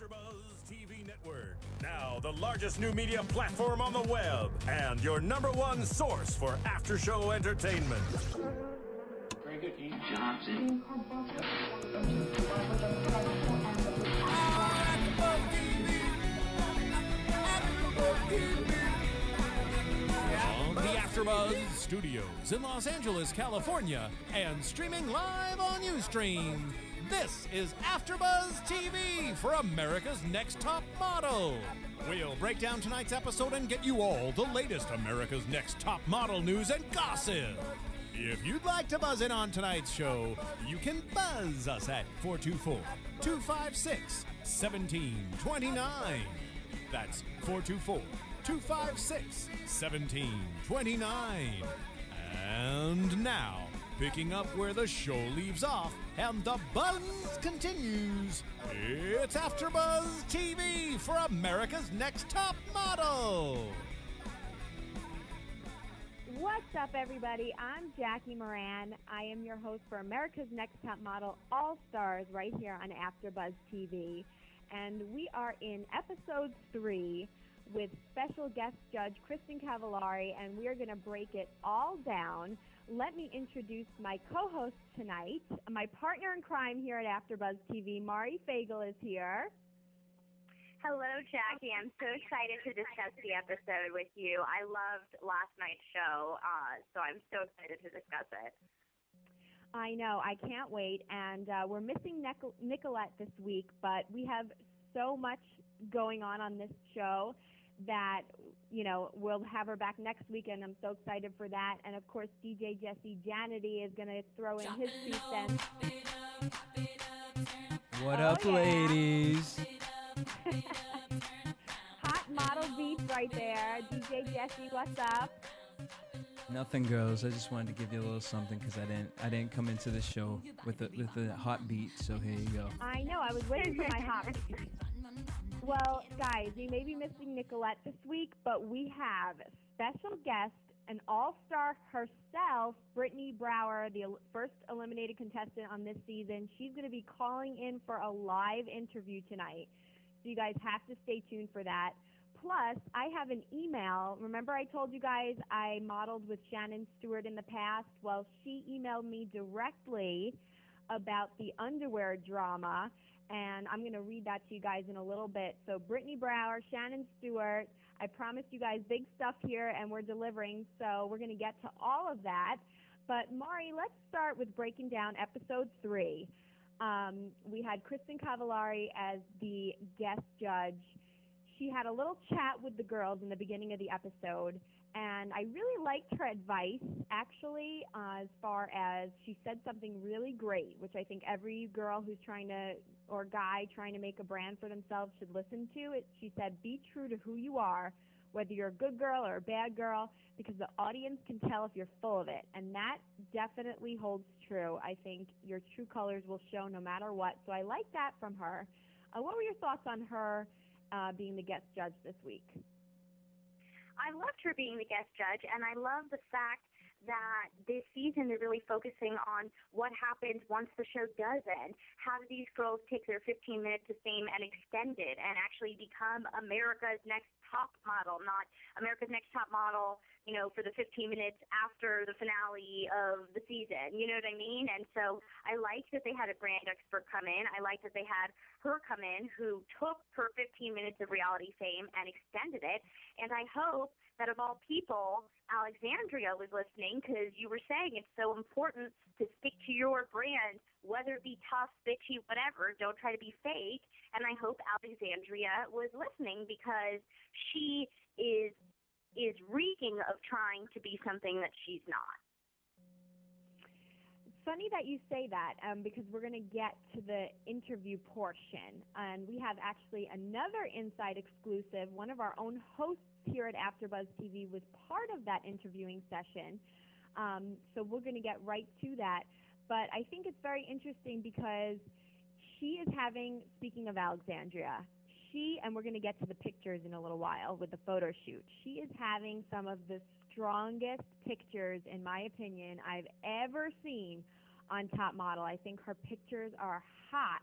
AfterBuzz TV Network. Now the largest new media platform on the web and your number one source for after-show entertainment. Very good, Keith. Johnson. From the AfterBuzz Studios in Los Angeles, California, and streaming live on Ustream. This is AfterBuzz TV for America's Next Top Model. We'll break down tonight's episode and get you all the latest America's Next Top Model news and gossip. If you'd like to buzz in on tonight's show, you can buzz us at 424-256-1729. That's 424-256-1729. And now, picking up where the show leaves off and the buzz continues, it's AfterBuzz TV for America's Next Top Model. What's up, everybody? I'm Jackie Miranne. I am your host for America's Next Top Model All-Stars right here on AfterBuzz TV. And we are in episode 3 with special guest judge Kristin Cavallari, and we are going to break it all down. Let me introduce my co-host tonight. My partner in crime here at AfterBuzz TV, Mari Fagel, is here. Hello, Jackie. I'm so excited to discuss the episode with you. I loved last night's show, so I'm so excited to discuss it. I know. I can't wait. And we're missing Nicolette this week, but we have so much going on this show that, you know, we'll have her back next week, and I'm so excited for that. And, of course, DJ Jesse Janity is going to throw in his 2 cents. What up, ladies? Hot model beef right there. DJ Jesse, what's up? Nothing, girls. I just wanted to give you a little something because I didn't come into the show with the hot beat. So here you go. I know. I was waiting for my hot beat. Well, guys, we may be missing Nicolette this week, but we have special guest, an all-star herself, Brittany Brower, the first eliminated contestant on this season. She's going to be calling in for a live interview tonight. So you guys have to stay tuned for that. Plus, I have an email. Remember I told you guys I modeled with Shannon Stewart in the past? Well, she emailed me directly about the underwear drama, and I'm going to read that to you guys in a little bit. So Brittany Brower, Shannon Stewart, I promised you guys big stuff here, and we're delivering, so we're going to get to all of that. But, Mari, let's start with breaking down episode 3. We had Kristen Cavallari as the guest judge. She had a little chat with the girls in the beginning of the episode, and I really liked her advice, actually, as far as she said something really great, which I think every girl who's trying to, or guy trying to make a brand for themselves should listen to it. She said, be true to who you are, whether you're a good girl or a bad girl, because the audience can tell if you're full of it. And that definitely holds true. I think your true colors will show no matter what. So I like that from her. What were your thoughts on her being the guest judge this week? I loved her being the guest judge, and I love the fact that this season they're really focusing on what happens once the show does end. How do these girls take their 15 minutes of fame and extend it and actually become America's Next Top Model, not America's Next Top Model, you know, for the 15 minutes after the finale of the season. You know what I mean? And so I like that they had a brand expert come in. I like that they had her come in who took her 15 minutes of reality fame and extended it. And I hope that of all people, Alexandria was listening, because you were saying it's so important to stick to your brand, whether it be tough, bitchy, whatever. Don't try to be fake. And I hope Alexandria was listening, because she is reeking of trying to be something that she's not. It's funny that you say that, because we're going to get to the interview portion. And we have actually another inside exclusive. One of our own hosts here at AfterBuzz TV was part of that interviewing session. So we're going to get right to that. But I think it's very interesting because she is having, speaking of Alexandria, and we're going to get to the pictures in a little while with the photo shoot, she is having some of the strongest pictures, in my opinion, I've ever seen on Top Model. I think her pictures are hot.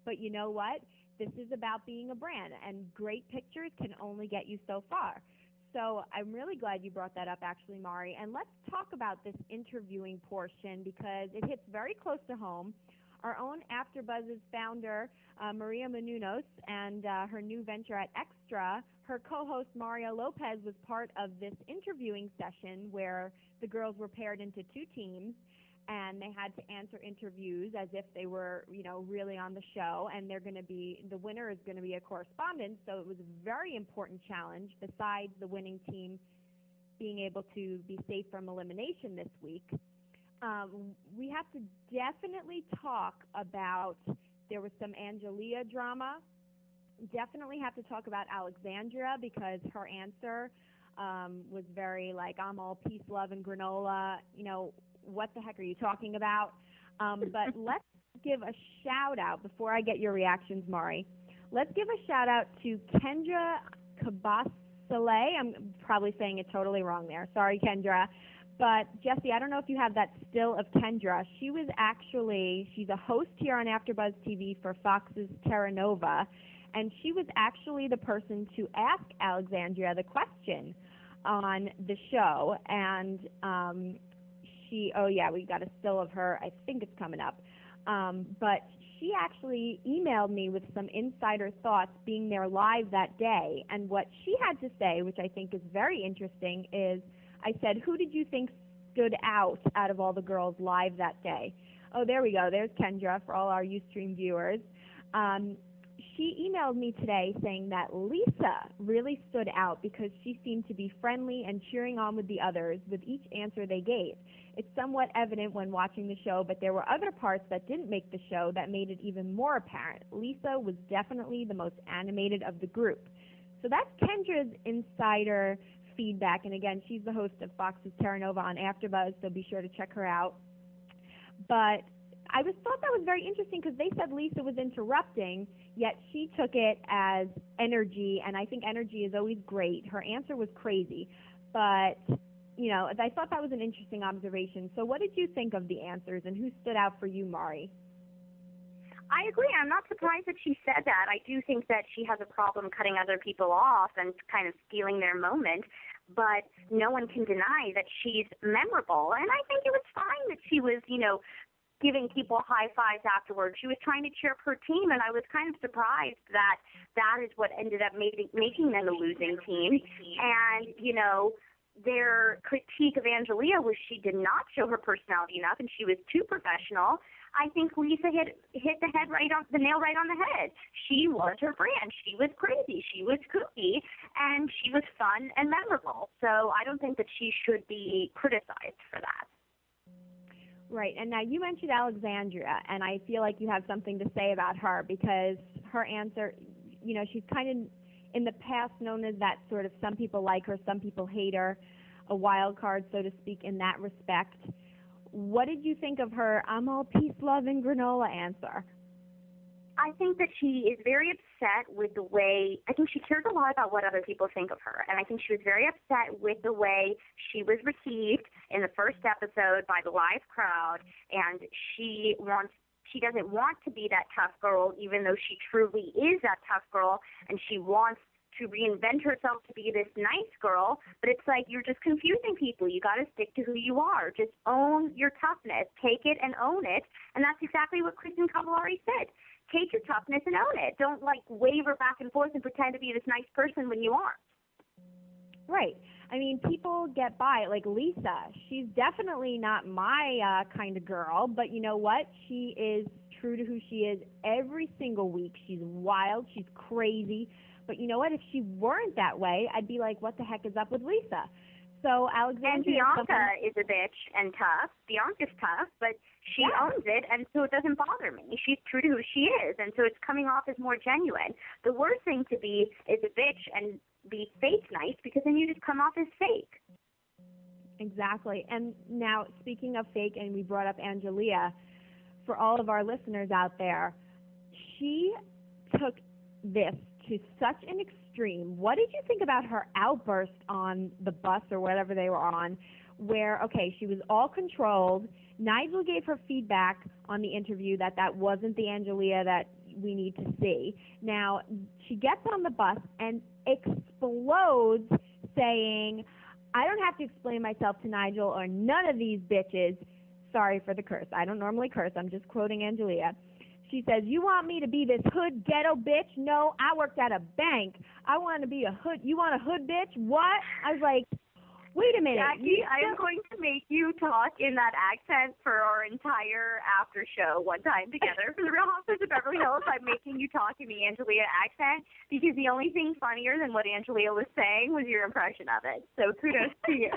But you know what? this is about being a brand, and great pictures can only get you so far. So I'm really glad you brought that up, actually, Mari. And let's talk about this interviewing portion because it hits very close to home. Our own AfterBuzz's founder, Maria Menounos, and her new venture at Extra, her co-host Mario Lopez was part of this interviewing session where the girls were paired into two teams, and they had to answer interviews as if they were, really on the show. And the winner is going to be a correspondent. So it was a very important challenge. Besides the winning team being able to be safe from elimination this week, we have to definitely talk about. There was some Angelia drama. Definitely have to talk about Alexandria because her answer was very like, I'm all peace, love, and granola. What the heck are you talking about? But let's give a shout out before I get your reactions, Mari. Let's give a shout out to Kendra Cabasale. I'm probably saying it totally wrong there. Sorry, Kendra. But Jesse, I don't know if you have that still of Kendra. She's a host here on AfterBuzz TV for Fox's Terra Nova, and she was actually the person to ask Alexandria the question on the show. And we got a still of her. I think it's coming up. But she actually emailed me with some insider thoughts being there live that day. And what she had to say, which I think is very interesting, is I said, who did you think stood out of all the girls live that day? Oh, there we go. There's Kendra for all our Ustream viewers. She emailed me today saying that Lisa really stood out because she seemed to be friendly and cheering on with the others with each answer they gave. It's somewhat evident when watching the show, but there were other parts that didn't make the show that made it even more apparent. Lisa was definitely the most animated of the group. So that's Kendra's insider feedback, and again, she's the host of Fox's Terra Nova on AfterBuzz, so be sure to check her out. But I thought that was very interesting because they said Lisa was interrupting, yet she took it as energy, and I think energy is always great. Her answer was crazy, but I thought that was an interesting observation. So what did you think of the answers, and who stood out for you, Mari? I agree. I'm not surprised that she said that. I do think that she has a problem cutting other people off and kind of stealing their moment, but no one can deny that she's memorable. And I think it was fine that she was, giving people high fives afterwards. She was trying to cheer up her team, and I was kind of surprised that that is what ended up making them a losing team. And, their critique of Angelia was she did not show her personality enough, and she was too professional. I think Lisa hit the nail right on the head. She was her brand. She was crazy. She was kooky, and she was fun and memorable. So I don't think that she should be criticized for that. Right, and now you mentioned Alexandria, and I feel like you have something to say about her because her answer, she's kind of in the past known as that sort of some people like her, some people hate her, a wild card, so to speak, in that respect. What did you think of her I'm all peace, love, and granola answer? I think that she is very upset with the way, I think she cares a lot about what other people think of her, and I think she was very upset with the way she was received in the first episode by the live crowd, and she doesn't want to be that tough girl, even though she truly is that tough girl, and she wants to reinvent herself to be this nice girl, but it's like you're just confusing people. You got to stick to who you are. Just own your toughness. Take it and own it, and that's exactly what Kristin Cavallari said. Take your toughness and own it. Don't, waver back and forth and pretend to be this nice person when you aren't. Right. I mean, people get by. Like Lisa, she's definitely not my kind of girl, but you know what? She is true to who she is every single week. She's wild. She's crazy. But you know what? If she weren't that way, I'd be like, what the heck is up with Lisa? So Alexandria and Bianca is a bitch and tough. Bianca's tough, but she owns it, and so it doesn't bother me. She's true to who she is, and so it's coming off as more genuine. The worst thing to be is a bitch and be fake nice, because then you just come off as fake. Exactly. And now, speaking of fake, and we brought up Angelia, for all of our listeners out there, she took this to such an extreme. What did you think about her outburst on the bus or whatever they were on, where, okay, she was all controlled. Nigel gave her feedback on the interview that wasn't the Angelia that, we need to see. Now, she gets on the bus and explodes saying, I don't have to explain myself to Nigel or none of these bitches. Sorry for the curse. I don't normally curse. I'm just quoting Angelia. She says, you want me to be this hood ghetto bitch? No, I worked at a bank. I want to be a hood. You want a hood bitch? What? I was like, wait a minute. Jackie, I am going to make you talk in that accent for our entire after show one time together. For the Real Housewives of Beverly Hills, I'm making you talk in the Angelia accent because the only thing funnier than what Angelia was saying was your impression of it. So kudos to you.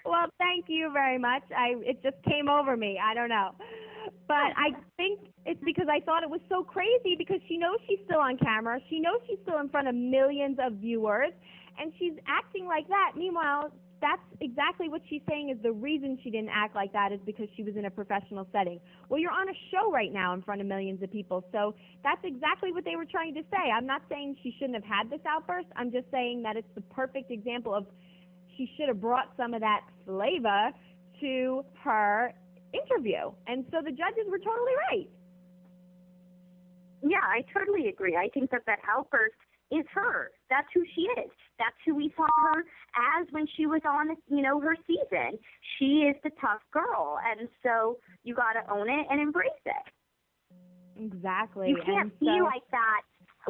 Well, thank you very much. It just came over me. I don't know. But I think it's because I thought it was so crazy because she knows she's still on camera. She knows she's still in front of millions of viewers. And she's acting like that. Meanwhile, that's exactly what she's saying is the reason she didn't act like that is because she was in a professional setting. Well, you're on a show right now in front of millions of people. So that's exactly what they were trying to say. I'm not saying she shouldn't have had this outburst. I'm just saying that it's the perfect example of she should have brought some of that flavor to her interview. And so the judges were totally right. Yeah, I totally agree. I think that outburst is her. That's who she is. That's who we saw her as when she was on, her season. She is the tough girl, and so you got to own it and embrace it. Exactly. You can't be like that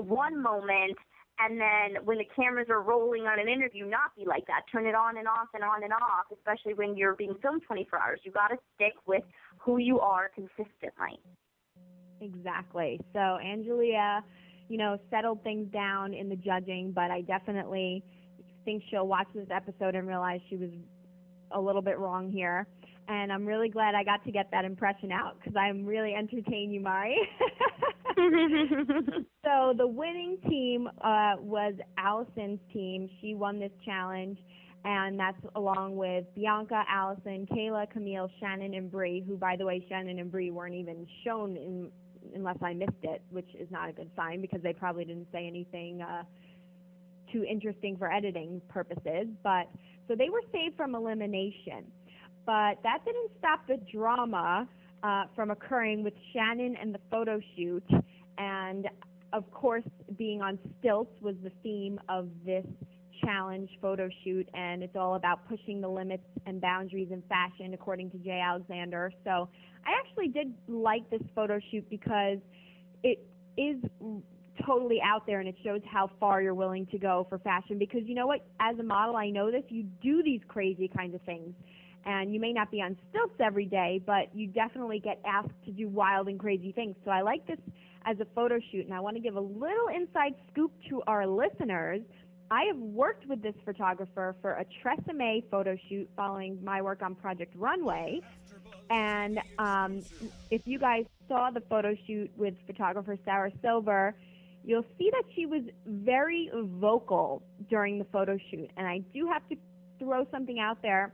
one moment, and then when the cameras are rolling on an interview, not be like that. Turn it on and off and on and off, especially when you're being filmed 24 hours. You got to stick with who you are consistently. Exactly. So Angelia, settled things down in the judging, but I definitely think she'll watch this episode and realize she was a little bit wrong here. And I'm really glad I got to get that impression out because I'm really entertaining you, Mari. So the winning team was Allison's team. She won this challenge, and that's along with Bianca, Allison, Kayla, Camille, Shannon, and Bree, who, by the way, Shannon and Bree weren't even shown unless I missed it, which is not a good sign because they probably didn't say anything too interesting for editing purposes. But so they were saved from elimination. But that didn't stop the drama from occurring with Shannon and the photo shoot. And, of course, being on stilts was the theme of this challenge photo shoot, and it's all about pushing the limits and boundaries in fashion, according to Jay Alexander. So I actually did like this photo shoot because it is totally out there, and it shows how far you're willing to go for fashion. Because you know what? As a model, I know this. You do these crazy kinds of things. And you may not be on stilts every day, but you definitely get asked to do wild and crazy things. So I like this as a photo shoot, and I want to give a little inside scoop to our listeners. I have worked with this photographer for a Tresemme photo shoot following my work on Project Runway. And if you guys saw the photo shoot with photographer Sarah Silver, you'll see that she was very vocal during the photo shoot. And I do have to throw something out there.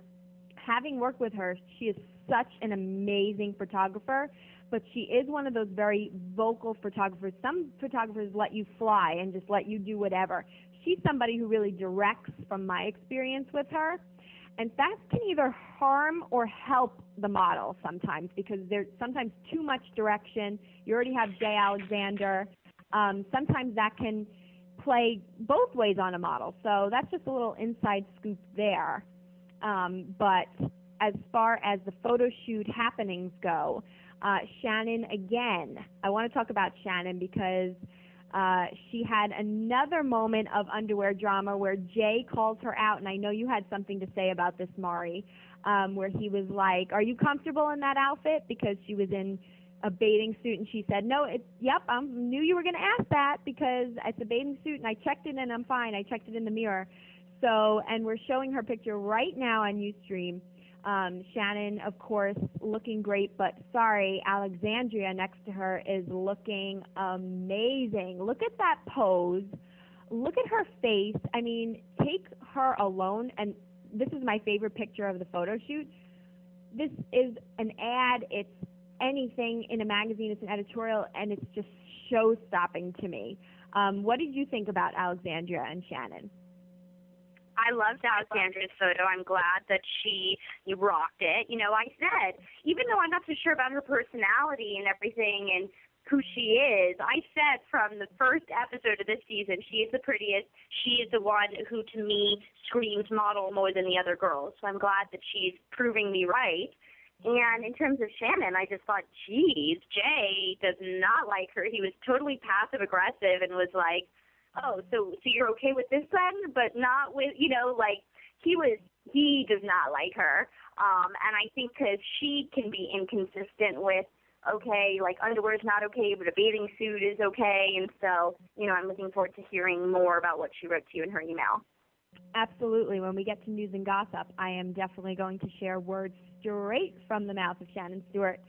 Having worked with her, she is such an amazing photographer, but she is one of those very vocal photographers. Some photographers let you fly and just let you do whatever. She's somebody who really directs, from my experience with her, and that can either harm or help the model sometimes because there's sometimes too much direction. You already have Jay Alexander. Sometimes that can play both ways on a model. So that's just a little inside scoop there. But as far as the photo shoot happenings go, Shannon, again, I want to talk about Shannon because she had another moment of underwear drama where Jay calls her out, and I know you had something to say about this, Mari, where he was like, are you comfortable in that outfit? Because she was in a bathing suit, and she said, no, yep, I knew you were going to ask that because it's a bathing suit, and I checked it, and I'm fine. I checked it in the mirror. So, and we're showing her picture right now on Ustream. Shannon, of course, looking great, but sorry, Alexandria next to her is looking amazing. Look at that pose. Look at her face. I mean, take her alone, and this is my favorite picture of the photo shoot. This is an ad. It's anything in a magazine. It's an editorial, and it's just show-stopping to me. What did you think about Alexandria and Shannon? I loved Alexandra's photo. I'm glad that she rocked it. I said, even though I'm not so sure about her personality and everything, and who she is. I said from the first episode of this season, she is the prettiest. She is the one who, to me, screams model more than the other girls. So I'm glad that she's proving me right. And in terms of Shannon, I just thought, geez, Jay does not like her. He was totally passive-aggressive and was like, oh, so you're okay with this then, but not with, he does not like her. And I think because she can be inconsistent with, okay, like underwear is not okay, but a bathing suit is okay. And so, I'm looking forward to hearing more about what she wrote to you in her email. Absolutely. When we get to news and gossip, I am definitely going to share words straight from the mouth of Shannon Stewart.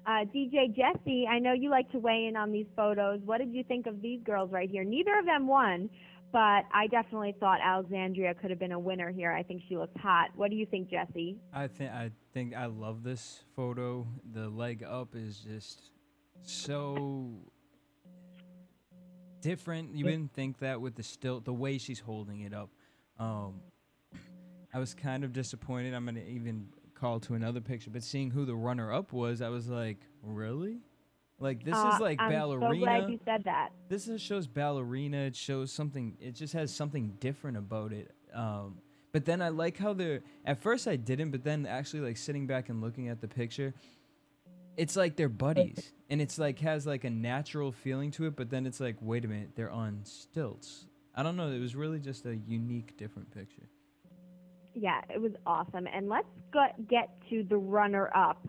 DJ Jesse, I know you like to weigh in on these photos. What did you think of these girls right here? Neither of them won, but I definitely thought Alexandria could have been a winner here. I think she looks hot. What do you think, Jesse? I think I love this photo. The leg up is just so different. You wouldn't think that with the stilt, the way she's holding it up. I was kind of disappointed. I'm going to even call to another picture, but seeing who the runner-up was, I was like, really? Like, this is like ballerina. I'm so glad you said that. This shows ballerina. It shows something. It just has something different about it. But then I like how at first I didn't, but then actually like sitting back and looking at the picture, it's like they're buddies. And it's like has like a natural feeling to it, but then it's like, wait a minute, they're on stilts. I don't know. It was really just a unique, different picture. Yeah, it was awesome. And let's get to the runner-up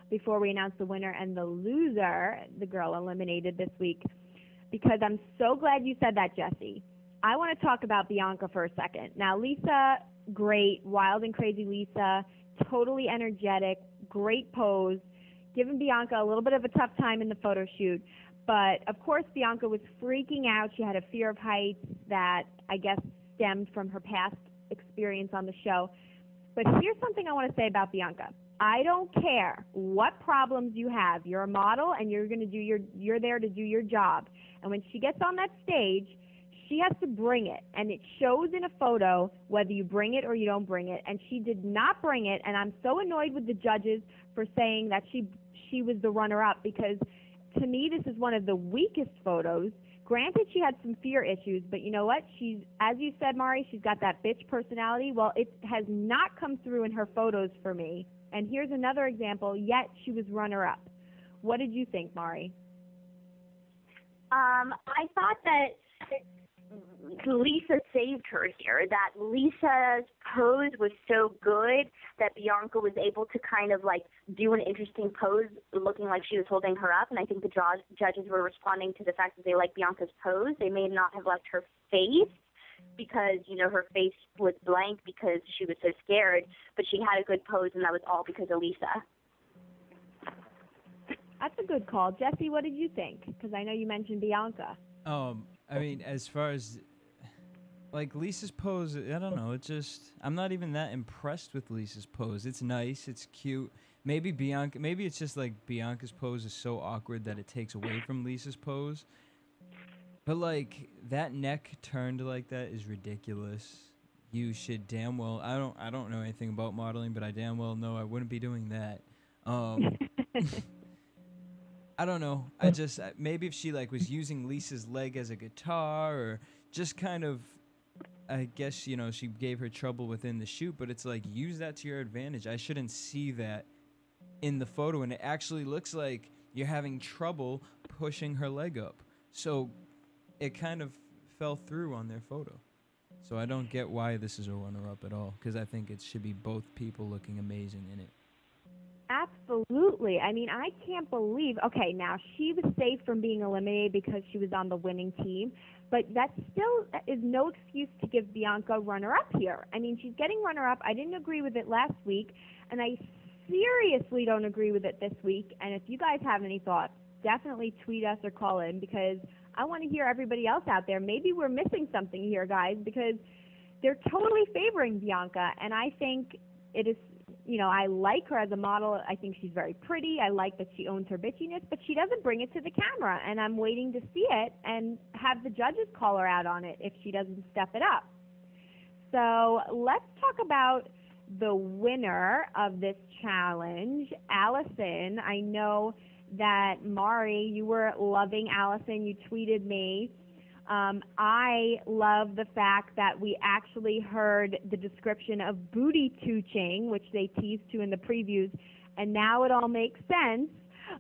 before we announce the winner and the loser, the girl eliminated this week, because I'm so glad you said that, Jesse. I want to talk about Bianca for a second. Now, Lisa, great, wild and crazy Lisa, totally energetic, great pose, giving Bianca a little bit of a tough time in the photo shoot. But, of course, Bianca was freaking out. She had a fear of heights that I guess stemmed from her past experience on the show. But here's something I want to say about Bianca. I don't care what problems you have. You're a model and you're there to do your job. And when she gets on that stage, she has to bring it. And it shows in a photo whether you bring it or you don't bring it. And she did not bring it. And I'm so annoyed with the judges for saying that she was the runner-up, because to me this is one of the weakest photos. Granted, she had some fear issues, but you know what? She's, as you said, Mari, she's got that bitch personality. Well, it has not come through in her photos for me. And here's another example, yet she was runner-up. What did you think, Mari? I thought that Lisa saved her here, that Lisa's pose was so good that Bianca was able to kind of like do an interesting pose looking like she was holding her up, and I think the judges were responding to the fact that they liked Bianca's pose. They may not have liked her face because, her face was blank because she was so scared, but she had a good pose, and that was all because of Lisa. That's a good call. Jesse, what did you think? Because I know you mentioned Bianca. I mean, as far as, like, Lisa's pose, I don't know. I'm not even that impressed with Lisa's pose. It's nice. It's cute. Maybe it's just, like, Bianca's pose is so awkward that it takes away from Lisa's pose. But, like, that neck turned like that is ridiculous. You should damn well, I don't know anything about modeling, but I damn well know I wouldn't be doing that. I don't know. Maybe if she like was using Lisa's leg as a guitar, or just kind of, I guess, she gave her trouble within the shoot, but it's like, use that to your advantage. I shouldn't see that in the photo, and it actually looks like you're having trouble pushing her leg up. So it kind of fell through on their photo. So I don't get why this is a runner-up at all, because I think it should be both people looking amazing in it. Absolutely. I mean, I can't believe, okay, now she was safe from being eliminated because she was on the winning team, but that still is no excuse to give Bianca runner-up here. I mean, she's getting runner-up. I didn't agree with it last week, and I seriously don't agree with it this week. And if you guys have any thoughts, definitely tweet us or call in, because I want to hear everybody else out there. Maybe we're missing something here, guys, because they're totally favoring Bianca, and I think it is, I like her as a model. I think she's very pretty. I like that she owns her bitchiness, but she doesn't bring it to the camera, and I'm waiting to see it and have the judges call her out on it if she doesn't step it up. So let's talk about the winner of this challenge, Allison. I know that, Mari, you were loving Allison. You tweeted me. I love the fact that we actually heard the description of booty tooching, which they teased to in the previews, and now it all makes sense.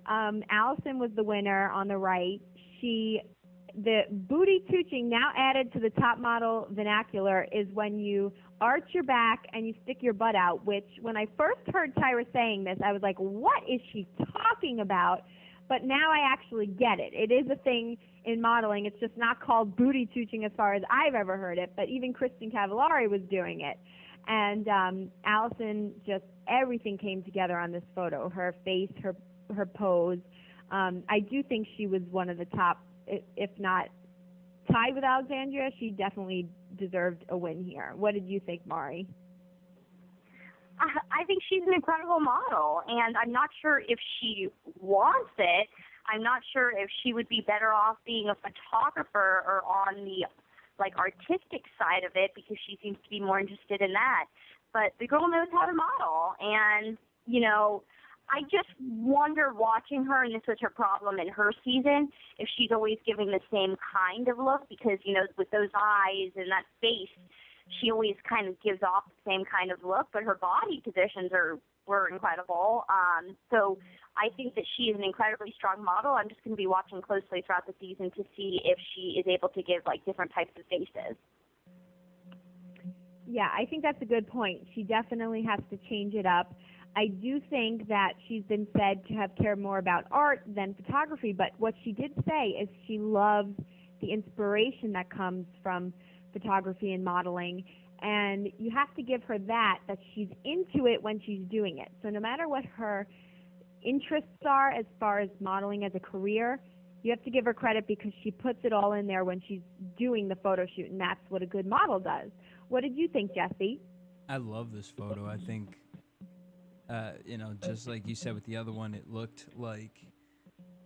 Allison was the winner on the right. The booty tooching, now added to the top model vernacular, is when you arch your back and you stick your butt out, which when I first heard Tyra saying this, I was like, what is she talking about? But now I actually get it. It is a thing in modeling. It's just not called booty tooching as far as I've ever heard it, but even Kristen Cavallari was doing it. And Allison, just everything came together on this photo, her face, her pose. I do think she was one of the top, if not tied with Alexandria. She definitely deserved a win here. What did you think, Mari? I think she's an incredible model, and I'm not sure if she wants it. I'm not sure if she would be better off being a photographer or on the artistic side of it, because she seems to be more interested in that. But the girl knows how to model, and I just wonder, watching her, and this was her problem in her season, if she's always giving the same kind of look, because, with those eyes and that face, she always kind of gives off the same kind of look, but her body positions were incredible. So I think that she is an incredibly strong model. I'm just going to be watching closely throughout the season to see if she is able to give, different types of faces. Yeah, I think that's a good point. She definitely has to change it up. I do think that she's been said to have cared more about art than photography, but what she did say is she loves the inspiration that comes from photography and modeling, and you have to give her that she's into it when she's doing it. So no matter what her interests are as far as modeling as a career, you have to give her credit because she puts it all in there when she's doing the photo shoot, and that's what a good model does. What did you think, Jesse? I love this photo. I think just like you said with the other one, it looked like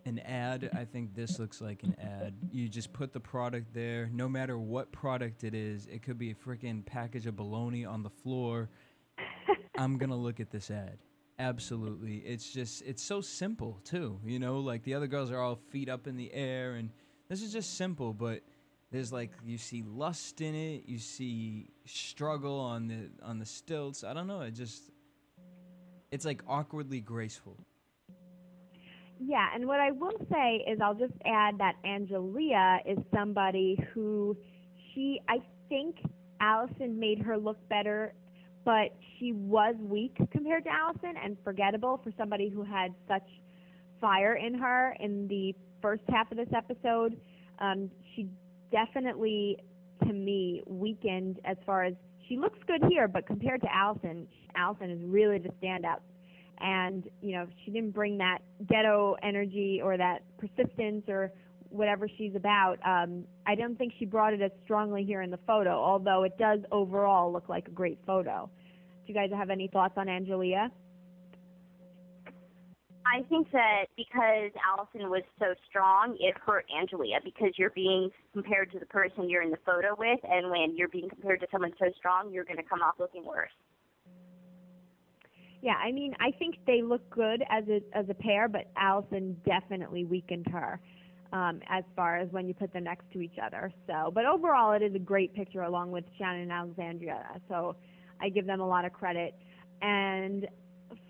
an ad. I think this looks like an ad. You just put the product there. No matter what product it is, it could be a freaking package of bologna on the floor. I'm going to look at this ad. Absolutely. It's so simple, too. The other girls are all feet up in the air, and this is just simple, but there's you see lust in it. You see struggle on the stilts. I don't know. It's awkwardly graceful. Yeah, and what I will say is I'll just add that Angelia is somebody who I think Allison made her look better, but she was weak compared to Allison and forgettable for somebody who had such fire in her in the first half of this episode. She definitely, to me, weakened as far as she looks good here, but compared to Allison is really the standout. And, she didn't bring that ghetto energy or that persistence or whatever she's about. I don't think she brought it as strongly here in the photo, although it does overall look like a great photo. Do you guys have any thoughts on Angelia? I think that because Allison was so strong, it hurt Angelia, because you're being compared to the person you're in the photo with, and when you're being compared to someone so strong, you're going to come off looking worse. Yeah, I think they look good as a pair, but Allison definitely weakened her as far as when you put them next to each other. So, but overall, it is a great picture along with Shannon and Alexandria. So I give them a lot of credit. And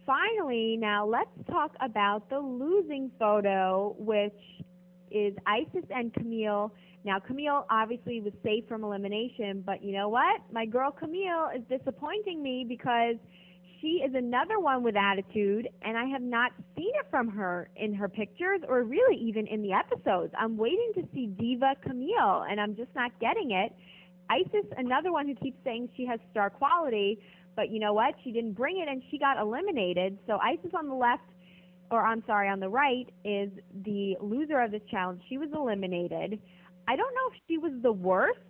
finally, now let's talk about the losing photo, which is Isis and Camille. Now, Camille obviously was safe from elimination, but you know what? My girl Camille is disappointing me because she is another one with attitude, and I have not seen it from her in her pictures or really even in the episodes. I'm waiting to see Diva Camille, and I'm just not getting it. Isis, another one who keeps saying she has star quality, but you know what? She didn't bring it, and she got eliminated. So Isis on the left, on the right, is the loser of this challenge. She was eliminated. I don't know if she was the worst.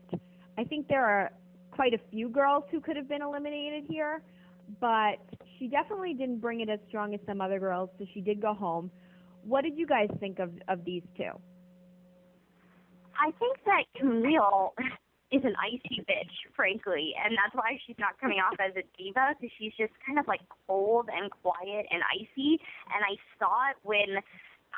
I think there are quite a few girls who could have been eliminated here, but she definitely didn't bring it as strong as some other girls, so she did go home. What did you guys think of these two? I think that Camille is an icy bitch, frankly, and that's why she's not coming off as a diva, because she's just kind of cold and quiet and icy, and I saw it when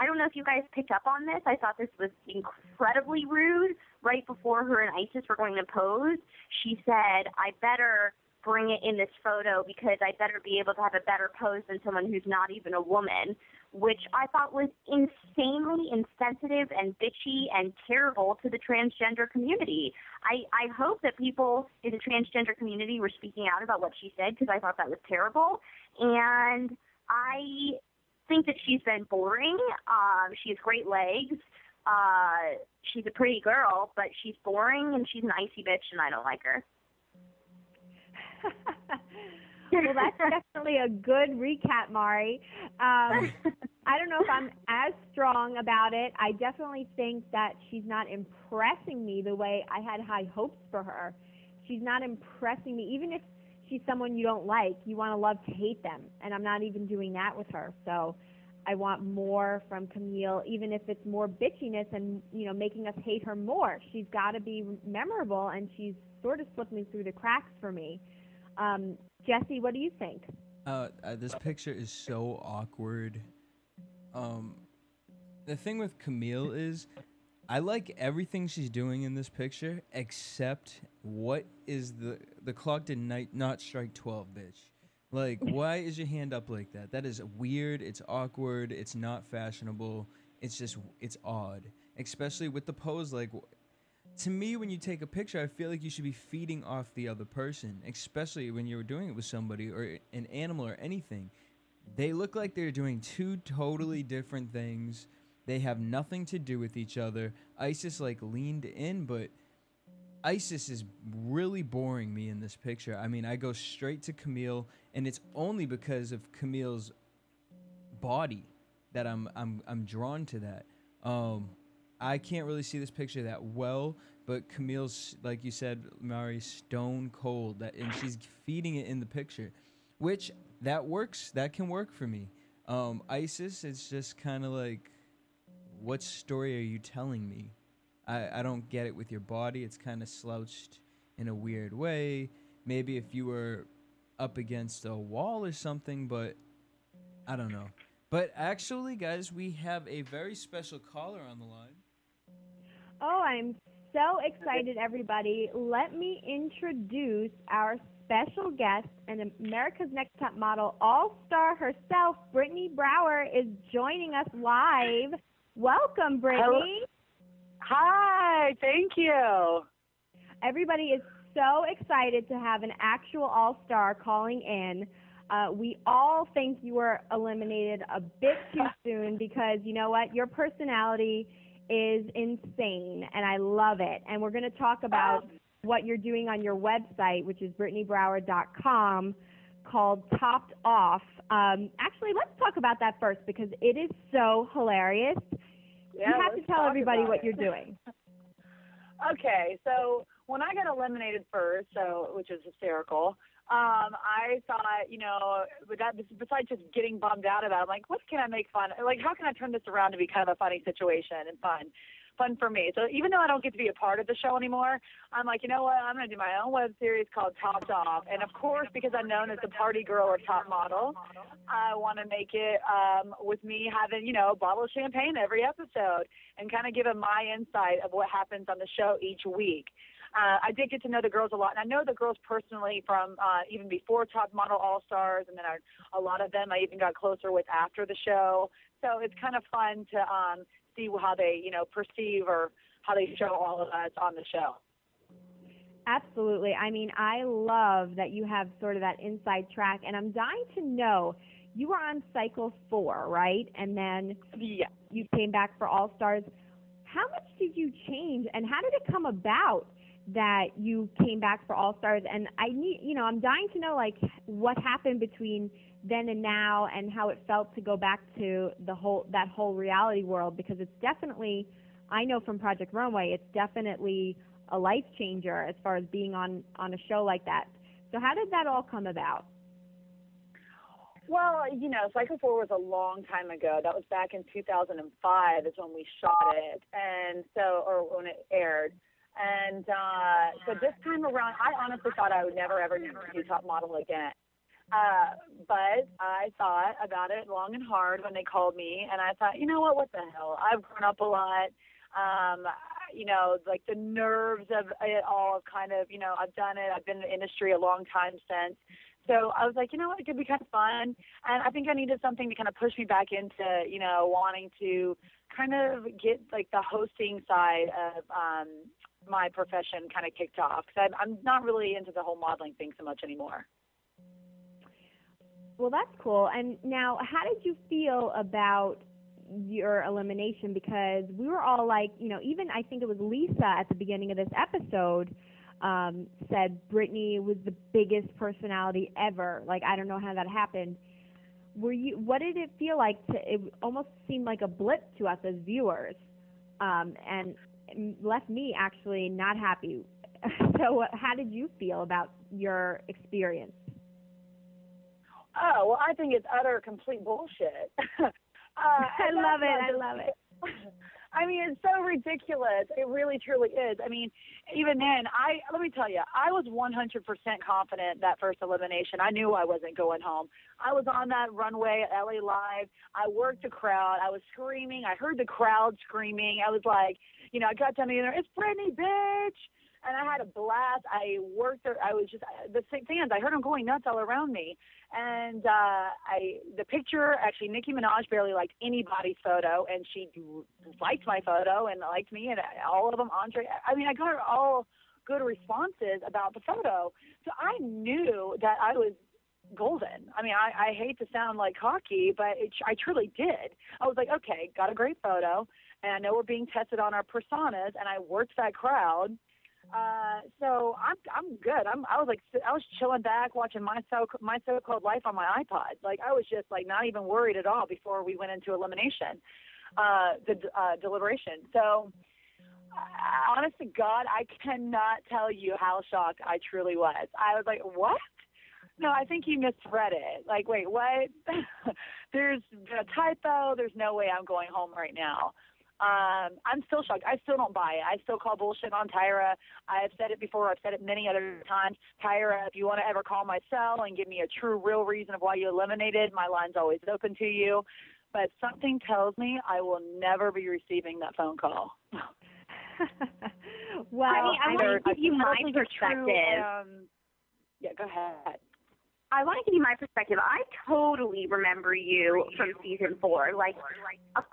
I don't know if you guys picked up on this. I thought this was incredibly rude. Right before her and Isis were going to pose, she said, I better bring it in this photo because I better be able to have a better pose than someone who's not even a woman, which I thought was insanely insensitive and bitchy and terrible to the transgender community. I hope that people in the transgender community were speaking out about what she said because I thought that was terrible. And I think that she's been boring. She has great legs. She's a pretty girl, but she's boring and she's an icy bitch and I don't like her. Well, that's definitely a good recap, Mari. I don't know if I'm as strong about it. I definitely think that she's not impressing me the way I had high hopes for her. She's not impressing me. Even if she's someone you don't like, you want to love to hate them, and I'm not even doing that with her. So I want more from Camille, even if it's more bitchiness and, you know, making us hate her more. She's got to be memorable, and she's sort of slipping through the cracks for me. Jesse, what do you think? This picture is so awkward. The thing with Camille is I like everything she's doing in this picture except what is the clock did not strike 12, bitch. Like, why is your hand up like that? That is weird. It's awkward. It's not fashionable. It's odd. Especially with the pose, like, to me, when you take a picture, I feel like you should be feeding off the other person, especially when you're doing it with somebody or an animal or anything. They look like they're doing two totally different things. They have nothing to do with each other. Isis, like, leaned in, but Isis is really boring me in this picture. I mean, I go straight to Camille, and it's only because of Camille's body that I'm drawn to that. I can't really see this picture that well, but Camille's, like you said, Mari, stone cold, and she's feeding it in the picture, which that works. That can work for me. Isis, it's just kind of like, what story are you telling me? I don't get it with your body. It's kind of slouched in a weird way. Maybe if you were up against a wall or something, but I don't know. But actually, guys, we have a very special caller on the line. Oh, I'm so excited, everybody. Let me introduce our special guest and America's Next Top Model all-star herself, Brittany Brower, is joining us live. Welcome, Brittany. Hi, thank you. Everybody is so excited to have an actual all-star calling in. We all think you were eliminated a bit too soon because, you know what, your personality is insane, and I love it. And we're going to talk about what you're doing on your website, which is BrittanyBrower.com, called Topped Off. Actually, let's talk about that first because it is so hilarious. Yeah, you have to tell everybody what you're doing. Okay, so when I got eliminated first, which is hysterical, I thought, you know, besides just getting bummed out about it, I'm like, what can I make fun? Like, how can I turn this around to be kind of a funny situation and fun for me? So even though I don't get to be a part of the show anymore, I'm like, you know what? I'm going to do my own web series called Topped Off. And of course, because I'm known as the party girl or top model, I want to make it with me having, you know, a bottle of champagne every episode and kind of give them my insight of what happens on the show each week. I did get to know the girls a lot, and I know the girls personally from even before Top Model All-Stars, and then a lot of them I even got closer with after the show. So it's kind of fun to see how they, you know, perceive or how they show all of us on the show. Absolutely. I mean, I love that you have sort of that inside track, and I'm dying to know, you were on cycle 4, right? And then you came back for All-Stars. How much did you change, and how did it come about that you came back for All-Stars? And I'm dying to know, like, what happened between then and now and how it felt to go back to that whole reality world, because it's definitely, I know from Project Runway, it's definitely a life changer as far as being on a show like that. So how did that all come about? Well, you know, Cycle 4 was a long time ago. That was back in 2005 is when we shot it, or when it aired. And so this time around, I honestly thought I would never, ever do Top Model again. But I thought about it long and hard when they called me, and I thought, you know what the hell? I've grown up a lot. Like the nerves of it all kind of, I've done it. I've been in the industry a long time since. So I was like, you know what, it could be kind of fun. And I think I needed something to kind of push me back into, wanting to kind of get like the hosting side of my profession kind of kicked off. Because I'm not really into the whole modeling thing so much anymore. Well, that's cool. And now, how did you feel about your elimination? Because we were all like, even I think it was Lisa at the beginning of this episode said Britney was the biggest personality ever. Like, I don't know how that happened. What did it feel like? It almost seemed like a blip to us as viewers, and left me actually not happy. So how did you feel about your experience? Oh, well, I think it's utter complete bullshit. I love it. I mean, it's so ridiculous. It really, truly is. I mean, even then, let me tell you, I was 100% confident that first elimination. I knew I wasn't going home. I was on that runway at LA Live. I worked the crowd. I was screaming. I heard the crowd screaming. I was like, I got down there, it's Britney, bitch. And I had a blast. I worked there. I was just, the fans, I heard them going nuts all around me. And the picture, actually, Nicki Minaj barely liked anybody's photo, and she liked my photo and liked me, and all of them, Andre. I mean, I got all good responses about the photo. So I knew that I was golden. I mean, I hate to sound like cocky, but I truly did. I was like, okay, got a great photo, and I know we're being tested on our personas, and I worked that crowd. So I'm good. I was chilling back watching my so-called life on my iPod. Like, I was just like not even worried at all before we went into elimination, deliberation. So honest to God, I cannot tell you how shocked I truly was. I was like, what? No, I think you misread it. Like, wait, what? There's a typo. There's no way I'm going home right now. I'm still shocked. I still don't buy it. I still call bullshit on Tyra. I've said it before. I've said it many other times. Tyra, if you want to ever call my cell and give me a true, real reason of why you eliminated, my line's always open to you. But something tells me I will never be receiving that phone call. Well, I want to give you my perspective. Yeah, go ahead. I want to give you my perspective. I totally remember you from season 4. Like,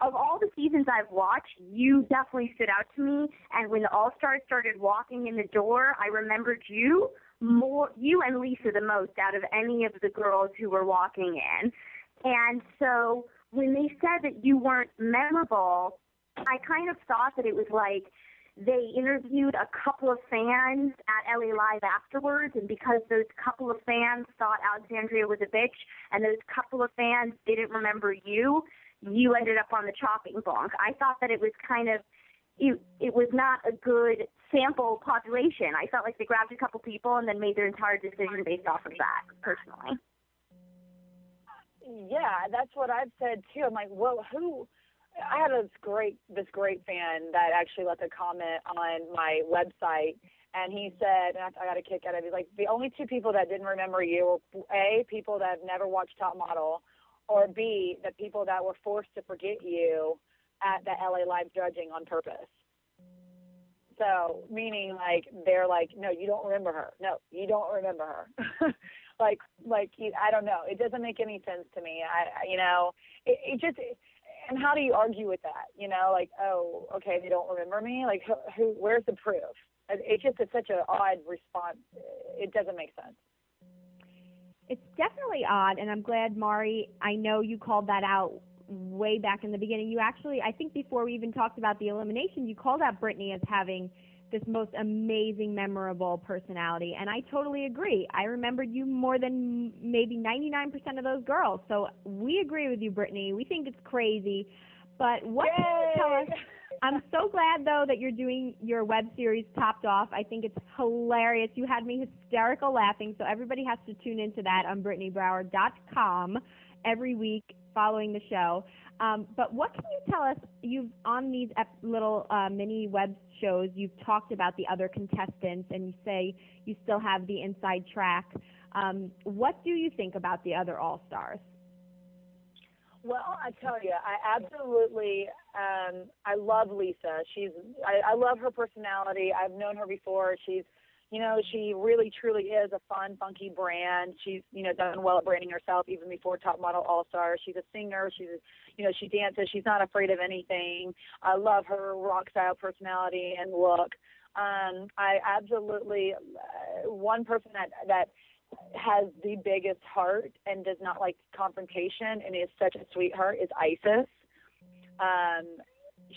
of all the seasons I've watched, you definitely stood out to me. And when the All-Stars started walking in the door, I remembered you and Lisa the most out of any of the girls who were walking in. And so when they said that you weren't memorable, I kind of thought that it was like they interviewed a couple of fans at LA Live afterwards, and because those couple of fans thought Alexandria was a bitch and those couple of fans didn't remember you ended up on the chopping block. I thought that it was kind of, it was not a good sample population. I felt like they grabbed a couple people and then made their entire decision based off of that, personally. Yeah, that's what I've said too. I'm like, well, who? I had this great fan that actually left a comment on my website, and he said, and I got a kick out of it, he's like, the only 2 people that didn't remember you were A, people that have never watched Top Model, or B, the people that were forced to forget you at the LA Live judging on purpose. So, meaning like, they're like, no, you don't remember her. No, you don't remember her. like, I don't know. It doesn't make any sense to me. It just... And how do you argue with that? Like, oh, okay, they don't remember me. Like, who? Where's the proof? It's such an odd response. It doesn't make sense. It's definitely odd, and I'm glad, Mari, I know you called that out way back in the beginning. You actually, I think before we even talked about the elimination, you called out Britney as having this most amazing, memorable personality, and I totally agree. I remembered you more than maybe 99% of those girls, so we agree with you, Britney. We think it's crazy, but what can you tell us? I'm so glad, though, that you're doing your web series Topped Off. I think it's hilarious. You had me hysterical laughing, so everybody has to tune into that on BritneyBrower.com every week following the show. But what can you tell us? You've on these little mini web shows, you've talked about the other contestants, and you say you still have the inside track. What do you think about the other All-Stars? Well, I tell you, I absolutely, I love Lisa. I love her personality. I've known her before. She's, she really, truly is a fun, funky brand. She's, done well at branding herself even before Top Model All-Star. She's a singer. She dances. She's not afraid of anything. I love her rock style personality and look. I absolutely, one person that has the biggest heart and does not like confrontation and is such a sweetheart is Isis.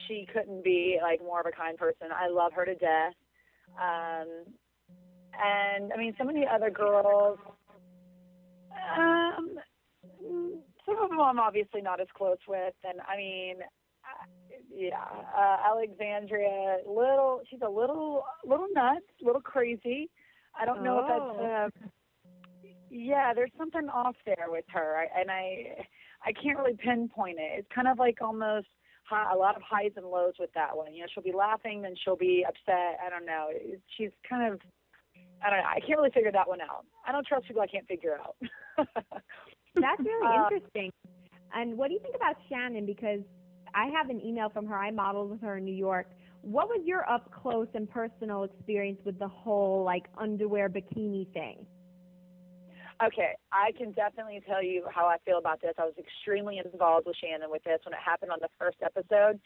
She couldn't be like more of a kind person. I love her to death. And I mean, some of the other girls, some of them I'm obviously not as close with. And I mean, Alexandria, she's a little nuts, a little crazy. I don't know if that's, there's something off there with her. I can't really pinpoint it. It's kind of like almost a lot of highs and lows with that one. She'll be laughing, then she'll be upset. I don't know. She's kind of, I don't know. I can't really figure that one out. I don't trust people I can't figure out. That's really interesting. And what do you think about Shannon? Because I have an email from her. I modeled with her in New York. What was your up close and personal experience with the whole like underwear bikini thing? Okay, I can definitely tell you how I feel about this. I was extremely involved with Shannon with this when it happened on the first episode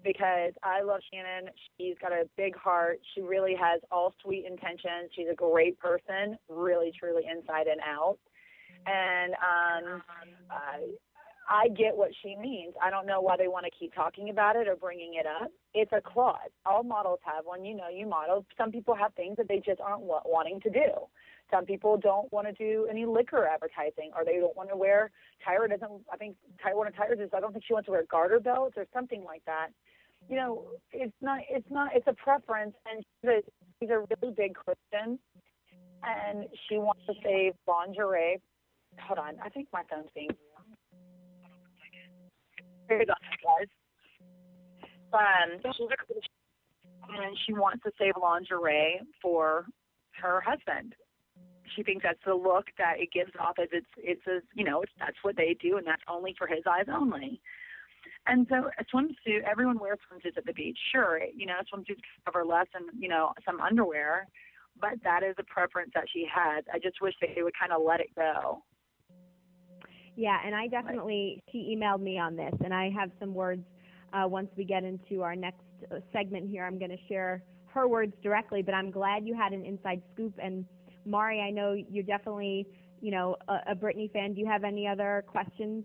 because I love Shannon. She's got a big heart. She really has all sweet intentions. She's a great person, really, truly inside and out. And I get what she means. I don't know why they want to keep talking about it or bringing it up. It's a clause. All models have one. You model. Some people have things that they just aren't wanting to do. Some people don't want to do any liquor advertising, or they don't want to wear. Tyra doesn't. I think one of Tyra's is. I don't think she wants to wear garter belts or something like that. It's not. It's a preference, and she's a really big Christian, and she wants to save lingerie. Hold on, I think my phone's being. Guys. And she wants to save lingerie for her husband. She thinks that's the look that it gives off as that's what they do, and that's only for his eyes only. And so a swimsuit, everyone wears swimsuits at the beach. Sure, swimsuits cover less than, some underwear, but that is a preference that she has. I just wish they would kind of let it go. Yeah, and I definitely, she emailed me on this, and I have some words once we get into our next segment here. I'm going to share her words directly, but I'm glad you had an inside scoop. And Mari, I know you're definitely, a Britney fan. Do you have any other questions?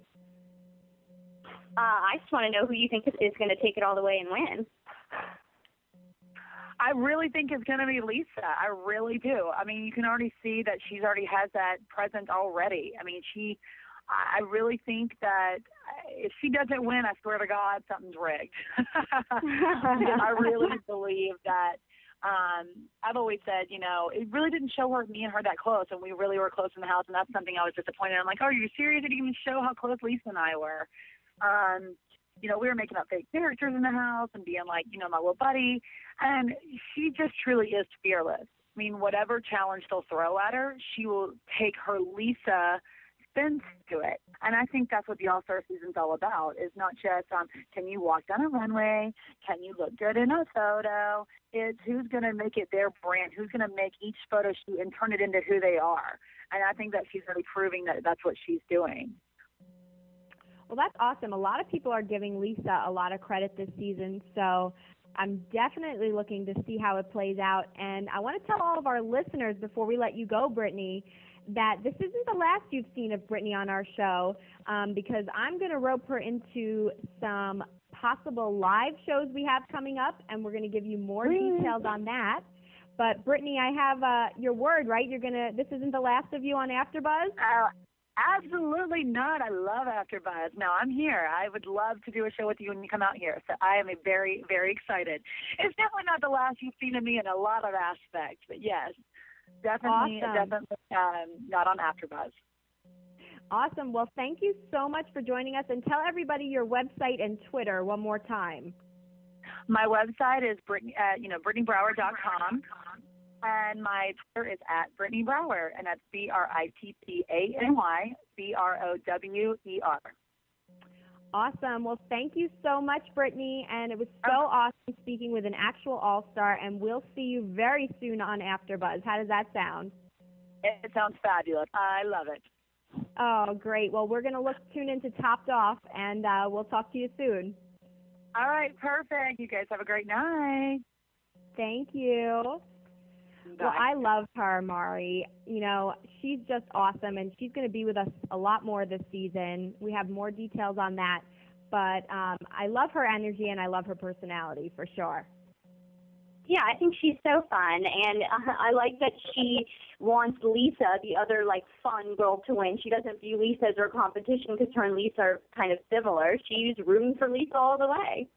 I just want to know who you think is going to take it all the way and win. I really think it's going to be Lisa. I really do. I mean, you can already see that she's already has that presence already. I mean, I really think that if she doesn't win, I swear to God, something's rigged. I really believe that. I've always said, it really didn't show me and her that close, and we really were close in the house, and that's something I was disappointed. I'm like, oh, are you serious? It didn't even show how close Lisa and I were. We were making up fake characters in the house and being like, my little buddy, and she just truly is fearless. I mean, whatever challenge they'll throw at her, she will take her Lisa spins to it. And I think that's what the All-Star season's all about, is not just can you walk down a runway, can you look good in a photo, it's who's going to make it their brand, who's going to make each photo shoot and turn it into who they are. And I think that she's really proving that that's what she's doing. Well, that's awesome. A lot of people are giving Lisa a lot of credit this season, so I'm definitely looking to see how it plays out. And I want to tell all of our listeners before we let you go, Brittany, that this isn't the last you've seen of Brittany on our show, because I'm going to rope her into some possible live shows we have coming up, and we're going to give you more details on that. But Brittany, I have your word, right? This isn't the last of you on AfterBuzz? Absolutely not. I love AfterBuzz. No, I'm here. I would love to do a show with you when you come out here. So I am very, very excited. It's definitely not the last you've seen of me in a lot of aspects, but yes, definitely, awesome. Definitely not on AfterBuzz. Awesome. Well, thank you so much for joining us, and tell everybody your website and Twitter one more time. My website is BritneyBrower.com. And my Twitter is at Brittany Brower, and that's BrittanyBrower. Awesome. Well, thank you so much, Brittany, and it was so awesome speaking with an actual all-star, and we'll see you very soon on AfterBuzz. How does that sound? It sounds fabulous. I love it. Oh, great. Well, we're going to tune into Topped Off, and we'll talk to you soon. All right, perfect. You guys have a great night. Thank you. Bye. Well, I love her, Mari. You know, she's just awesome, and she's going to be with us a lot more this season. We have more details on that, but I love her energy, and I love her personality for sure. Yeah, I think she's so fun, and I like that she wants Lisa, the other, fun girl, to win. She doesn't view Lisa as her competition because her and Lisa are kind of similar. She's rooting for Lisa all the way.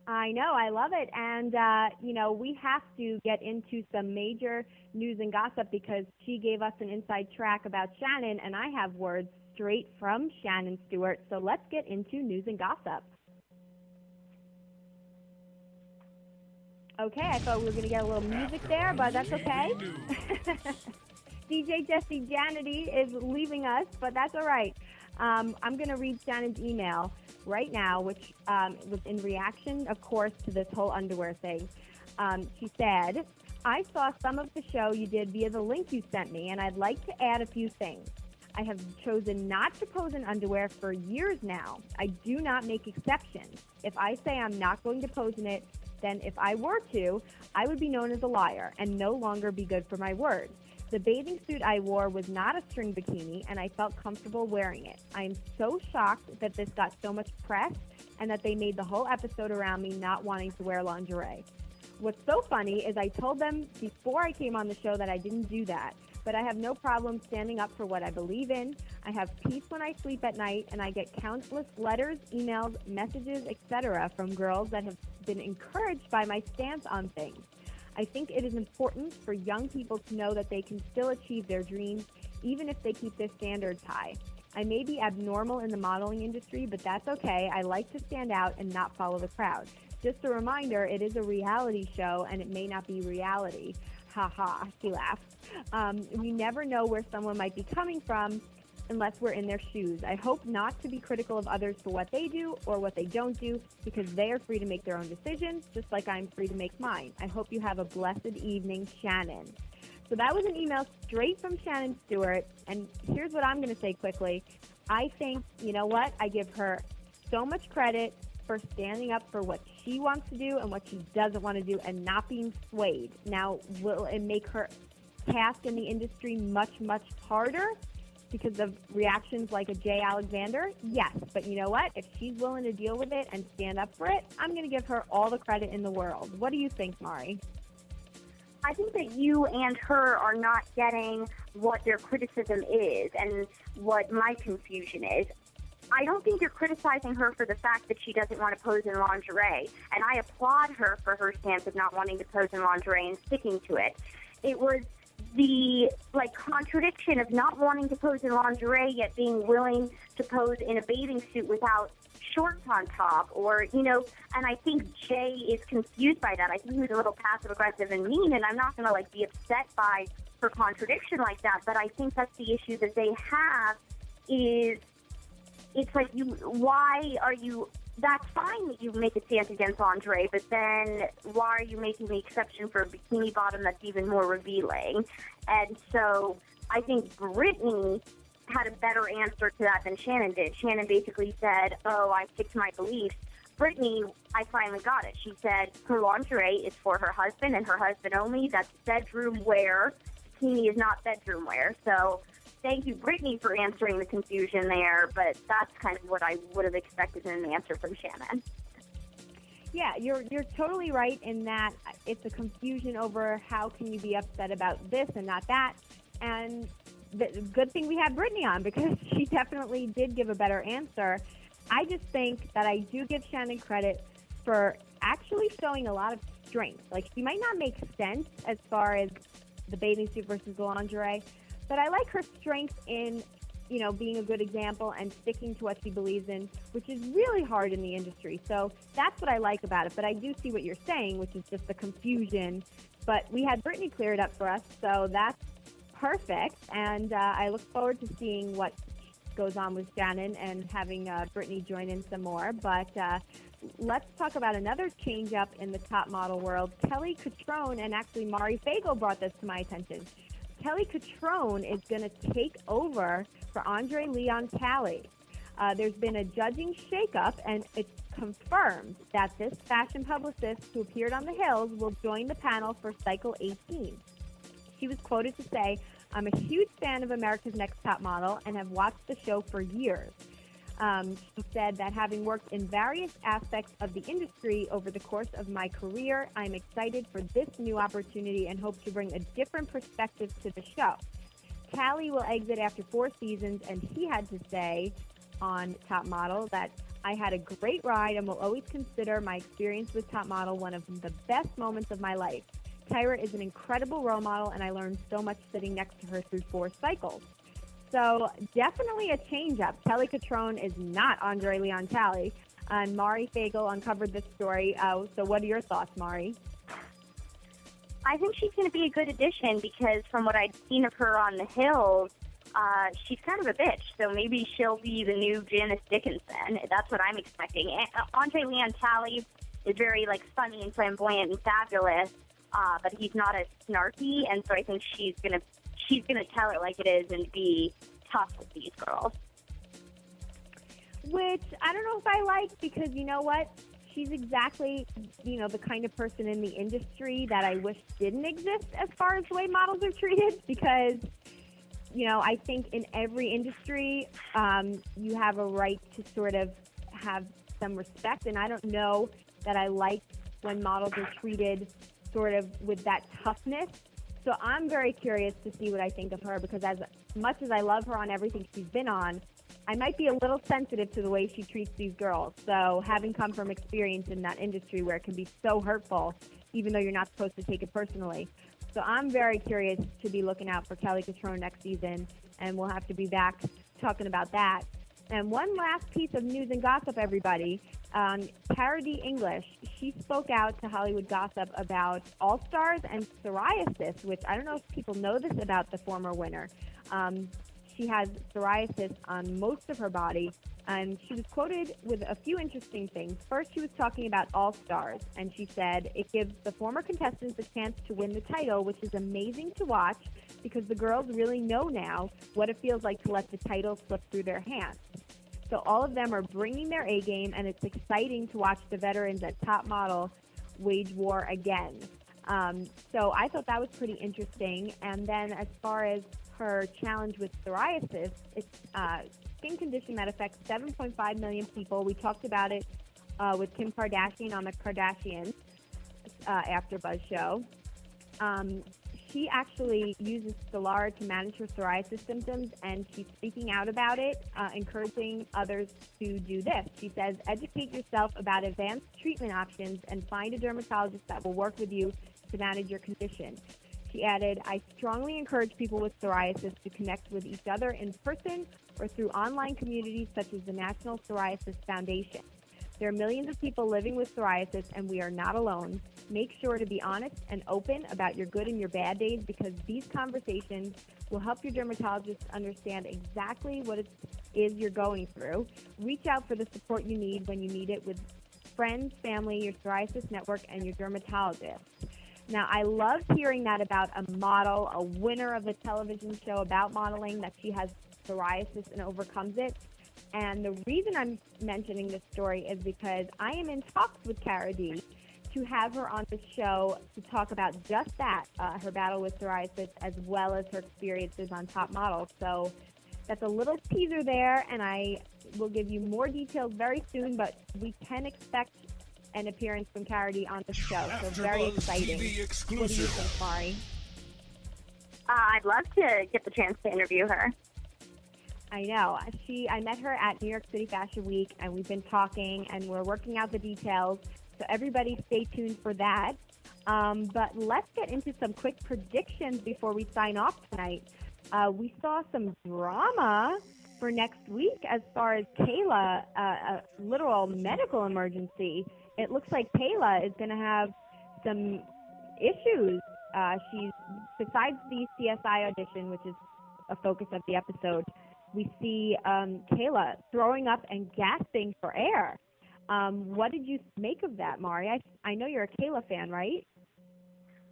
I know, I love it, and, we have to get into some major news and gossip because she gave us an inside track about Shannon, and I have words straight from Shannon Stewart, so let's get into news and gossip. Okay, I thought we were going to get a little music there, but that's okay. DJ Jesse Janity is leaving us, but that's all right. I'm going to read Shannon's email right now, which was in reaction, of course, to this whole underwear thing. She said, I saw some of the show you did via the link you sent me, and I'd like to add a few things. I have chosen not to pose in underwear for years now. I do not make exceptions. If I say I'm not going to pose in it, then if I were to, I would be known as a liar and no longer be good for my word. The bathing suit I wore was not a string bikini, and I felt comfortable wearing it. I am so shocked that this got so much press and that they made the whole episode around me not wanting to wear lingerie. What's so funny is I told them before I came on the show that I didn't do that, but I have no problem standing up for what I believe in. I have peace when I sleep at night, and I get countless letters, emails, messages, etc. from girls that have been encouraged by my stance on things. I think it is important for young people to know that they can still achieve their dreams, even if they keep their standards high. I may be abnormal in the modeling industry, but that's okay. I like to stand out and not follow the crowd. Just a reminder, it is a reality show, and it may not be reality. Ha ha, she laughed. We never know where someone might be coming from unless we're in their shoes. I hope not to be critical of others for what they do or what they don't do, because they are free to make their own decisions, just like I'm free to make mine. I hope you have a blessed evening, Shannon. So that was an email straight from Shannon Stewart, and here's what I'm going to say quickly. I think, you know what, I give her so much credit for standing up for what she wants to do and what she doesn't want to do and not being swayed. Now, will it make her task in the industry much, much harder because of reactions like a Jay Alexander? Yes, but you know what? If she's willing to deal with it and stand up for it, I'm going to give her all the credit in the world. What do you think, Mari? I think that you and her are not getting what their criticism is and what my confusion is. I don't think you're criticizing her for the fact that she doesn't want to pose in lingerie, and I applaud her for her stance of not wanting to pose in lingerie and sticking to it. It was the contradiction of not wanting to pose in lingerie yet being willing to pose in a bathing suit without shorts on top, and I think Jay is confused by that. I think he was a little passive aggressive and mean, and I'm not going to be upset by her contradiction like that, but I think that's the issue that they have is it's why are you, that's fine that you make a stance against lingerie, but then why are you making the exception for a bikini bottom that's even more revealing? And so I think Brittany had a better answer to that than Shannon did. Shannon basically said, oh, I stick to my beliefs. Brittany, I finally got it. She said her lingerie is for her husband and her husband only. That's bedroom wear. Bikini is not bedroom wear. So thank you, Brittany, for answering the confusion there, but that's kind of what I would have expected in an answer from Shannon. Yeah, you're totally right in that it's a confusion over how can you be upset about this and not that. And the good thing we had Brittany on because she definitely did give a better answer. I just think that I do give Shannon credit for actually showing a lot of strength. She might not make sense as far as the bathing suit versus the lingerie, but I like her strength in, being a good example and sticking to what she believes in, which is really hard in the industry. So that's what I like about it. But I do see what you're saying, which is just the confusion But we had Brittany clear it up for us, so that's perfect. And I look forward to seeing what goes on with Shannon and having Brittany join in some more. But let's talk about another change up in the top model world. Kelly Cutrone and actually Mari Fagel brought this to my attention. Kelly Cutrone is going to take over for Angelia Talley. There's been a judging shakeup, and it's confirmed that this fashion publicist who appeared on the Hills will join the panel for Cycle 18. She was quoted to say, "I'm a huge fan of America's Next Top Model and have watched the show for years." She said that having worked in various aspects of the industry over the course of my career, I'm excited for this new opportunity and hope to bring a different perspective to the show. Talley will exit after 4 seasons, and he had to say on Top Model that I had a great ride and will always consider my experience with Top Model one of the best moments of my life. Tyra is an incredible role model, and I learned so much sitting next to her through 4 cycles. So definitely a change-up. Kelly Cutrone is not Andre Leon Talley, and Mari Fagel uncovered this story. So what are your thoughts, Mari? I think she's going to be a good addition because from what I'd seen of her on the Hills, she's kind of a bitch. So maybe she'll be the new Janice Dickinson. That's what I'm expecting. Andre Leon Talley is very funny and flamboyant and fabulous, but he's not as snarky, and so I think she's gonna tell it like it is and be tough with these girls. Which I don't know if I like, because you know what? She's exactly, the kind of person in the industry that I wish didn't exist as far as the way models are treated, because, I think in every industry, you have a right to sort of have some respect, and I don't know that I like when models are treated sort of with that toughness. So I'm very curious to see what I think of her, because as much as I love her on everything she's been on, I might be a little sensitive to the way she treats these girls. So having come from experience in that industry where it can be so hurtful, even though you're not supposed to take it personally. So I'm very curious to be looking out for Kelly Cutrone next season, and we'll have to be back talking about that. And one last piece of news and gossip, everybody. Cara D. English, she spoke out to Hollywood Gossip about All-Stars and psoriasis, which I don't know if people know this about the former winner. She has psoriasis on most of her body, and she was quoted with a few interesting things. First, she was talking about All-Stars, and she said, "It gives the former contestants a chance to win the title, which is amazing to watch because the girls really know now what it feels like to let the title slip through their hands. So all of them are bringing their A game, and it's exciting to watch the veterans at Top Model wage war again." So I thought that was pretty interesting. And then as far as her challenge with psoriasis, it's a skin condition that affects 7.5 million people. We talked about it with Kim Kardashian on the Kardashians AfterBuzz show. She actually uses schoolyard to manage her psoriasis symptoms, and she's speaking out about it, encouraging others to do this. She says, "Educate yourself about advanced treatment options and find a dermatologist that will work with you to manage your condition." She added, "I strongly encourage people with psoriasis to connect with each other in person or through online communities such as the National Psoriasis Foundation. There are millions of people living with psoriasis, and we are not alone. Make sure to be honest and open about your good and your bad days, because these conversations will help your dermatologist understand exactly what it is you're going through. Reach out for the support you need when you need it with friends, family, your psoriasis network, and your dermatologist." Now, I love hearing that about a model, a winner of a television show about modeling, that she has psoriasis and overcomes it. And the reason I'm mentioning this story is because I am in talks with Cara D to have her on the show to talk about just that, her battle with psoriasis, as well as her experiences on Top Model. So that's a little teaser there, and I will give you more details very soon, but we can expect an appearance from Cara D on the show, so very exciting. What do you think, Mari? I'd love to get the chance to interview her. I know. I met her at New York City Fashion Week, and we've been talking, and we're working out the details, so everybody stay tuned for that. But let's get into some quick predictions before we sign off tonight. We saw some drama for next week as far as Kayla, a literal medical emergency. It looks like Kayla is going to have some issues she's, besides the CSI audition, which is a focus of the episode, we see Kayla throwing up and gasping for air. What did you make of that, Mari? I know you're a Kayla fan, right?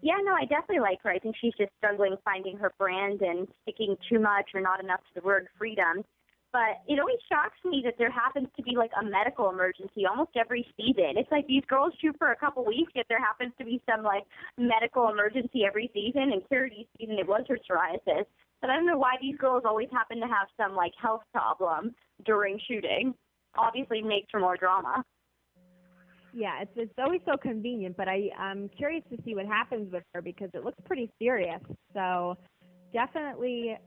Yeah, no, I definitely like her. I think she's just struggling finding her brand and sticking too much or not enough to the word freedom. But it always shocks me that there happens to be like a medical emergency almost every season. It's like these girls shoot for a couple weeks, yet there happens to be some like medical emergency every season. And Charity's season, it was her psoriasis. But I don't know why these girls always happen to have some like health problem during shooting. Obviously makes for more drama. Yeah, it's always so convenient, but I'm curious to see what happens with her because it looks pretty serious. So definitely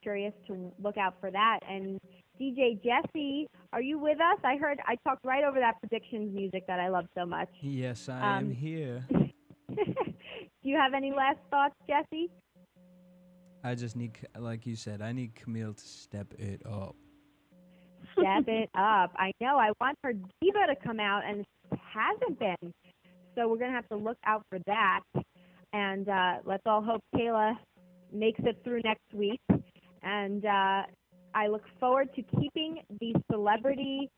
curious to look out for that. And DJ Jesse, are you with us? I talked right over that predictions music that I love so much. Yes, I am here. Do you have any last thoughts, Jesse? I just need, like you said, I need Camille to step it up. Step it up. I know. I want her diva to come out, and it hasn't been. So we're going to have to look out for that. And let's all hope Kayla makes it through next week. And I look forward to keeping the celebrity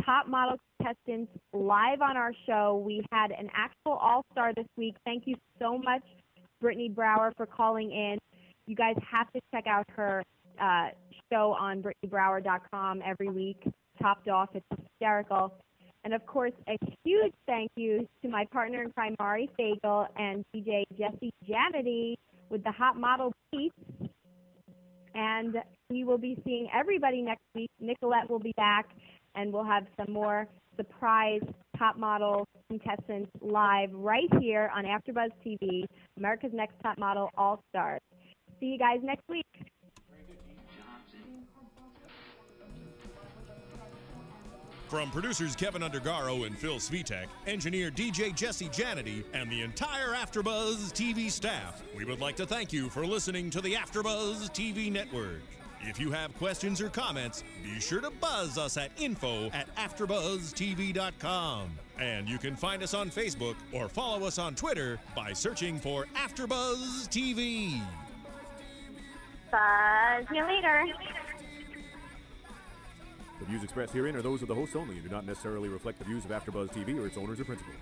top model contestants live on our show. We had an actual all-star this week. Thank you so much, Brittany Brower, for calling in. You guys have to check out her show on BritneyBrower.com every week. Topped off. It's hysterical. And, of course, a huge thank you to my partner in crime, Mari Fagel, and DJ Jesse Janity with the Hot Model Beats. And we will be seeing everybody next week. Nicolette will be back, and we'll have some more surprise top model contestants live right here on AfterBuzz TV, America's Next Top Model All-Stars. See you guys next week. From producers Kevin Undergaro and Phil Svitek, engineer DJ Jesse Janity, and the entire AfterBuzz TV staff, we would like to thank you for listening to the AfterBuzz TV network. If you have questions or comments, be sure to buzz us at info@AfterBuzzTV.com. And you can find us on Facebook or follow us on Twitter by searching for AfterBuzz TV. Buzz you later. The views expressed herein are those of the hosts only and do not necessarily reflect the views of AfterBuzz TV or its owners or principals.